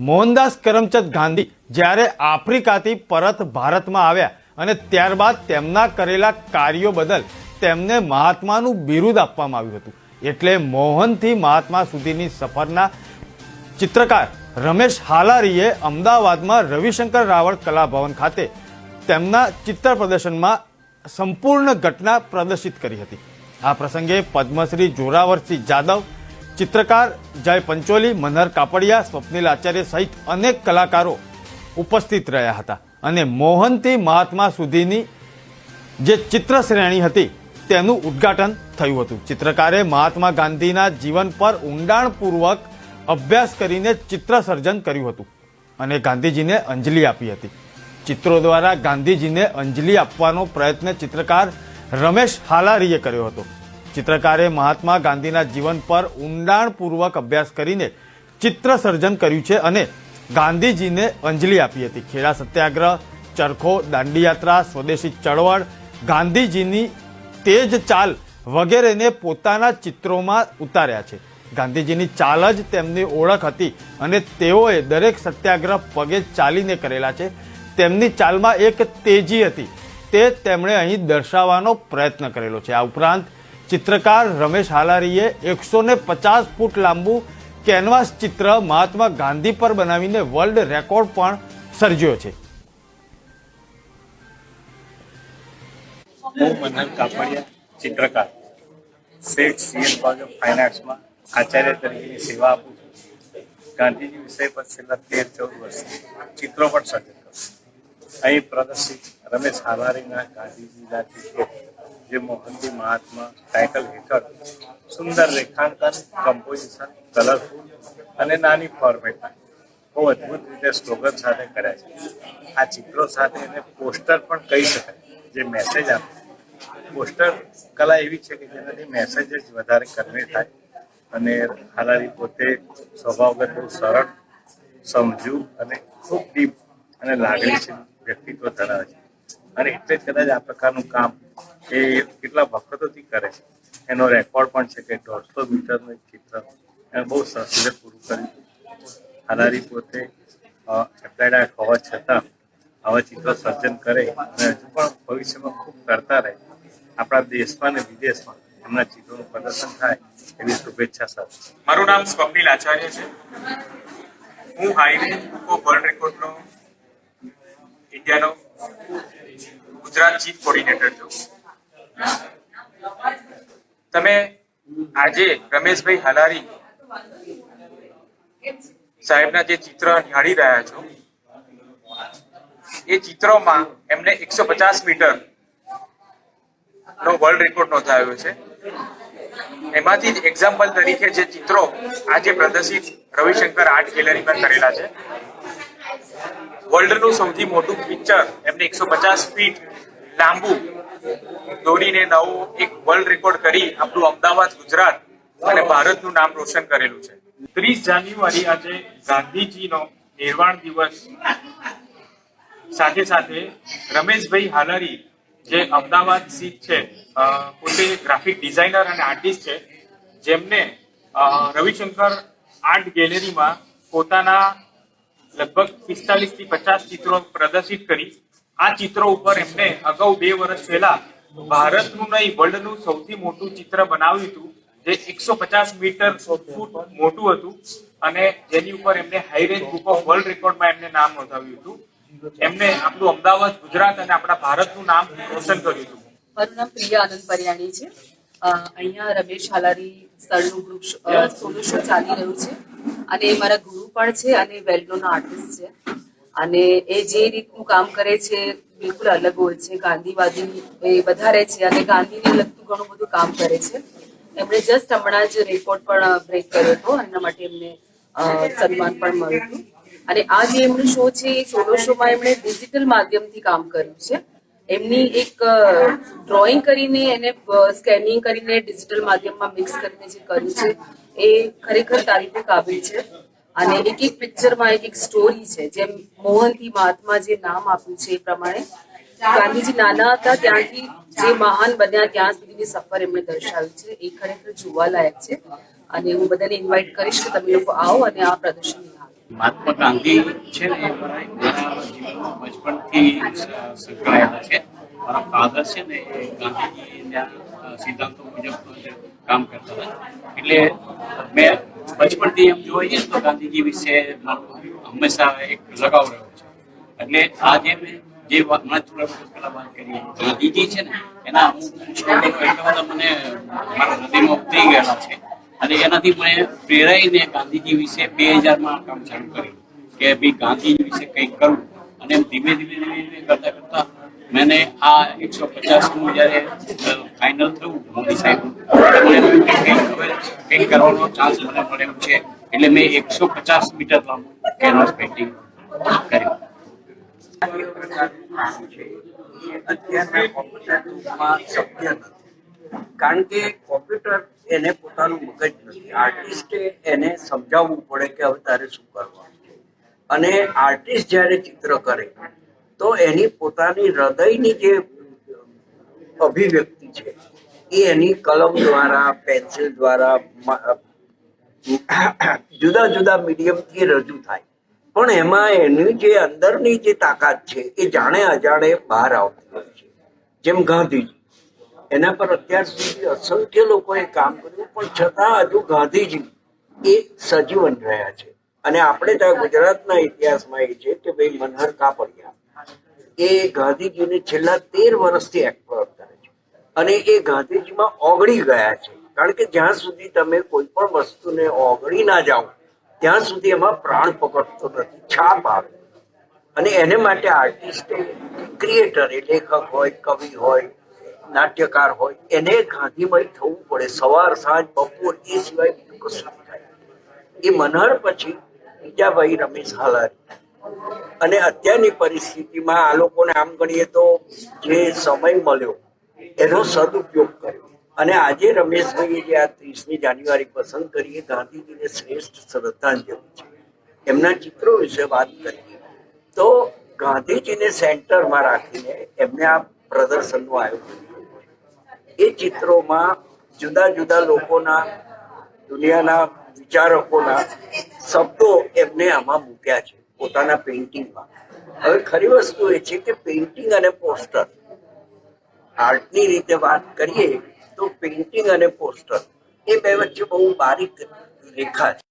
મોહનદાસ કરમચંદ ગાંધી જ્યારે આફ્રિકાથી પરત ભારતમાં આવ્યા અને ત્યારબાદ તેમના કરેલા કાર્યો બદલ તેમને મહાત્માનું બિરુદ આપવામાં આવ્યું હતું. એટલે મોહનથી મહાત્મા સુધીની સફરના ચિત્રકાર રમેશ હાલારીએ અમદાવાદમાં રવિશંકર રાવળ કલાભવન ખાતે તેમના ચિત્ર પ્રદર્શનમાં સંપૂર્ણ ઘટના પ્રદર્શિત કરી હતી. આ પ્રસંગે પદ્મશ્રી જોરાવરસિંહ જાદવ, ચિત્રકાર જય પંચોલી, મનહર કાપડિયા, સ્વપ્નિલ આચાર્ય સહિત અનેક કલાકારો ઉપસ્થિત રહ્યા હતા અને મોહનથી મહાત્મા સુધીની જે ચિત્ર શ્રેણી હતી તેનું ઉદ્ઘાટન થયું હતું. ચિત્રકારે મહાત્મા ગાંધીના જીવન પર ઊંડાણપૂર્વક અભ્યાસ કરીને ચિત્ર સર્જન કર્યું હતું અને ગાંધીજીને અંજલિ આપી હતી. ચિત્રો દ્વારા ગાંધીજીને અંજલિ આપવાનો પ્રયત્ન ચિત્રકાર રમેશ હાલારીએ કર્યો હતો. ચિત્રકારે મહાત્મા ગાંધીના જીવન પર ઊંડાણપૂર્વક અભ્યાસ કરીને ચિત્ર સર્જન કર્યું છે અને ગાંધીજીને અંજલિ આપી હતી. ખેડા સત્યાગ્રહ, ચરખો, દાંડી યાત્રા, સ્વદેશી ચળવળ, ગાંધીજીની તેજ ચાલ વગેરેને પોતાના ચિત્રોમાં ઉતાર્યા છે. ગાંધીજીની ચાલ જ તેમની ઓળખ હતી અને તેઓએ દરેક સત્યાગ્રહ પગે ચાલીને કરેલા છે. તેમની ચાલમાં એક તેજી હતી, તે તેમણે અહીં દર્શાવવાનો પ્રયત્ન કરેલો છે. આ ઉપરાંત ચિત્રકાર રમેશ હાલારીએ 150 ફૂટ લાંબુ કેનવાસ ચિત્ર મહાત્મા ગાંધી પર બનાવીને વર્લ્ડ રેકોર્ડ પણ સર્જ્યો છે. હું મનહર કાપડિયા, ચિત્રકાર, શેઠ CN college of fine આર્ટ્સમાં Acharya તરીકેની સેવા આપું છું. ગાંધીજી વિષય પર છેલ્લા 13-14 વર્ષથી ચિત્રો પણ સર્જન કરું છું. અહીં પ્રદર્શિત રમેશ હાલારીના ગાંધીજીના ચિત્રો, જે મોહનથી મહાત્મા ટાઇટલ હેઠળ સુંદર રેખાંકન, કમ્પોઝિશન, કલરફુલ અને નાની ફોર્મેટમાં બહુ અદ્ભુત રીતે સ્લોગન સાથે કર્યા છે. આ ચિત્રો સાથે એને પોસ્ટર પણ કહી શકાય, જે મેસેજ આપે. પોસ્ટર કલા એવી છે કે જેનાથી મેસેજ જ વધારે કન્વે થાય અને હાલારી પોતે સ્વભાવગત બહુ સરળ, સમજુ અને ખૂબ ડીપ અને લાગણીશીલ વ્યક્તિત્વ ધરાવે છે અને એટલે જ કદાચ આ પ્રકારનું કામ એ કેટલા વખતોથી કરે છે. એનો રેકોર્ડ પણ છે કે 150 મીટરનું એક ચિત્ર એને બહુ સરસ રીતે પૂરું કર્યું. હાલારી પોતે એપ્લાઇડ હોવા છતાં આવા ચિત્ર સર્જન કરે અને હજુ પણ ભવિષ્યમાં ખૂબ કરતા રહે. આપણા દેશમાં અને વિદેશમાં એમના ચિત્રોનું પ્રદર્શન થાય એવી શુભેચ્છા સાથે. મારું નામ સ્વપ્નિલ આચાર્ય છે. હું હાઈવે વર્લ્ડ રેકોર્ડનો ઇન્ડિયાનો ગુજરાત ચીફ કોર્ડિનેટર છું. તમે આજે રમેશભાઈ હાલારી સાહેબના જે ચિત્ર નિહાળી રહ્યા છો, એ ચિત્રોમાં એમને 150 મીટર નો વર્લ્ડ રેકોર્ડ નોંધાયો છે. એમાંથી જ એક્ઝામ્પલ તરીકે જે ચિત્રો આજે પ્રદર્શિત રવિશંકર આર્ટ ગેલેરીમાં કરેલા છે. વર્લ્ડનું સૌથી મોટું પિક્ચર એમને 150 ફીટ લાંબુ દોરીને નવો એક વર્લ્ડ રેકોર્ડ કરી આપણું અમદાવાદ, ગુજરાત અને ભારતનું નામ રોશન કરેલું છે. 30 જાન્યુઆરી આજે ગાંધીજીનો નિર્વાણ દિવસ સાથે સાથે રમેશભાઈ હાલારી જે અમદાવાદ સ્થિત છે, પોતે ગ્રાફિક ડિઝાઇનર અને આર્ટિસ્ટ છે, જેમને રવિશંકર આર્ટ ગેલેરીમાં પોતાના લગભગ 45 થી 50 ચિત્રો પ્રદર્શિત કરી. આ ચિત્રો ઉપર એમને અગાઉ 2 વર્ષ પહેલા ભારતનું નહીં વર્લ્ડનું સૌથી મોટું ચિત્ર બનાવ્યું હતું, જે 150 મીટર ફૂટ મોટું હતું અને જેની ઉપર એમને high range book of world રેકોર્ડમાં એમને નામ નોંધાવ્યું હતું. એમને આપણું અમદાવાદ, ગુજરાત અને આપણા ભારતનું નામ રોશન કર્યું હતું. મારું નામ પ્રિયા આનંદ પરિયાણી છે. અહીંયા રમેશ હાલારી સ્થળનું ગ્રુપ સોલો શો ચાલી રહ્યું છે અને એ મારા ગુરુ પણ છે અને વેલ નોન આર્ટિસ્ટ છે અને એ જે રીતનું કામ કરે છે બિલકુલ અલગ હોય છે. ગાંધીવાદી એ વધારે છે અને ગાંધીને લગતું ઘણું બધું કામ કરે છે. એમણે જસ્ટ હમણાં જ રેકોર્ડ પણ બ્રેક કર્યો હતો, એના માટે એમને સન્માન પણ મળ્યું હતું. અને આ જે એમનું શો છે એ સોલો શોમાં એમણે ડિજિટલ માધ્યમથી કામ કર્યું છે. એમની એક ડ્રોઈંગ કરીને એને સ્કેનિંગ કરીને ડિજિટલ માધ્યમમાં મિક્સ કરીને જે કર્યું છે એ ખરેખર તારીફે કાબિલ છે. અને એક એક પિક્ચરમાં એક એક સ્ટોરી છે. જેમ મોહનથી મહાત્મા જે નામ આપ્યું છે એ પ્રમાણે ગાંધીજી નાના હતા ત્યાંથી જે મહાન બન્યા ત્યાં સુધીની સફર એમણે દર્શાવી છે. એ ખરેખર જોવાલાયક છે અને હું બધાને ઇન્વાઇટ કરીશ કે તમે લોકો આવો અને આ પ્રદર્શન નિહાળો. મહાત્મા ગાંધી છે ને એ મારા જીવનમાં બચપણથી સંકળાયેલા છે. મારા ફાધર છે ને એ ગાંધીજીના સિદ્ધાંતો મુજબ કામ કરતા હતા. એટલે મેં બચપણથી એમ જોઈએ તો ગાંધીજી વિશે હંમેશા એક લગાવ રહ્યો છે. એટલે આજે મેં જે વાત થોડા વખત પહેલા વાત કરી ગાંધીજી છે ને એના અમુક પુસ્તકો એટલા બધા મને મારા હૃદયમાં ઉતરી ગયેલા છે. અને એનાથી મેં પ્રેરાઈને ગાંધીજી વિશે 2000માં કામ ચાલુ કર્યું કે ભાઈ ગાંધીજી વિશે કંઈક કરું. અને એમ ધીમે ધીમે કરતા કરતા મેં આ 150નું જ્યારે ફાઇનલ થયું મોદી સાહેબ કંઈક કરવાનો ચાન્સ મને મળ્યો છે. એટલે મેં 150 મીટર લાંબુ કેનવાસ પેઇન્ટિંગ કર્યું. અત્યારના કોમ્પ્યુટર યુગમાં શક્ય નથી, કારણ કે કોમ્પ્યુટર એને પોતાનું મગજ નથી. આર્ટિસ્ટે એને સમજાવવું પડે કે હવે તારે શું કરવાનું છે. અને આર્ટિસ્ટ જ્યારે ચિત્ર કરે તો એની પોતાની હૃદયની જે અભિવ્યક્તિ છે એ એની કલમ દ્વારા, પેન્સિલ દ્વારા, જુદા જુદા મીડિયમથી રજૂ થાય. પણ એમાં એની જે અંદરની જે તાકાત છે એ જાણે અજાણે બહાર આવતી હોય છે. જેમ ગાંધીજી, એના પર અત્યાર સુધી અસંખ્ય લોકોએ કામ કર્યું, પણ છતાં હજુ ગાંધીજી એ સજીવન રહ્યા છે. અને આપણે ત્યાં ગુજરાતના ઇતિહાસમાં એ છે કે ભાઈ મનહર કાપડિયા એ ગાંધીજીને છેલ્લા 13 વર્ષથી એક્સપ્લોર કરે છે. અને એ ગાંધીજીમાં ઓગળી ગયા છે. કારણ કે જ્યાં સુધી તમે કોઈ પણ વસ્તુને ઓગળી ના જાઓ ત્યાં સુધી એમાં પ્રાણ પકડતો નથી, છાપ આવે. અને એને માટે આર્ટિસ્ટ ક્રિએટર એ લેખક હોય, કવિ હોય, નાટ્યકાર હોય, એને ગાંધીમય થવું પડે. સવાર સાંજ બપોર એ સિવાય બીજું કશું થાય. એ મનહર પછી બીજાભાઈ રમેશ હાલારી. અને અત્યારની પરિસ્થિતિમાં આ લોકોને આમ ગણીએ તો જે સમય મળ્યો એનો સદુપયોગ કર્યો. અને આજે રમેશભાઈએ જે આ 30મી જાન્યુઆરી પસંદ કરી એ ગાંધીજીને શ્રેષ્ઠ શ્રદ્ધાંજલિ છે. એમના ચિત્રો વિશે વાત કરીએ તો ગાંધીજીને સેન્ટરમાં રાખીને એમને આ પ્રદર્શનનું આયોજન કર્યું. એ ચિત્રોમાં જુદા જુદા લોકોના, દુનિયાના વિચારકોના શબ્દો એમને આમાં મૂક્યા છે પોતાના પેઇન્ટિંગમાં. હવે ખરી વસ્તુ એ છે કે પેઇન્ટિંગ અને પોસ્ટર, આર્ટની રીતે વાત કરીએ તો પેઇન્ટિંગ અને પોસ્ટર એ બે વચ્ચે બહુ બારીક રેખા છે.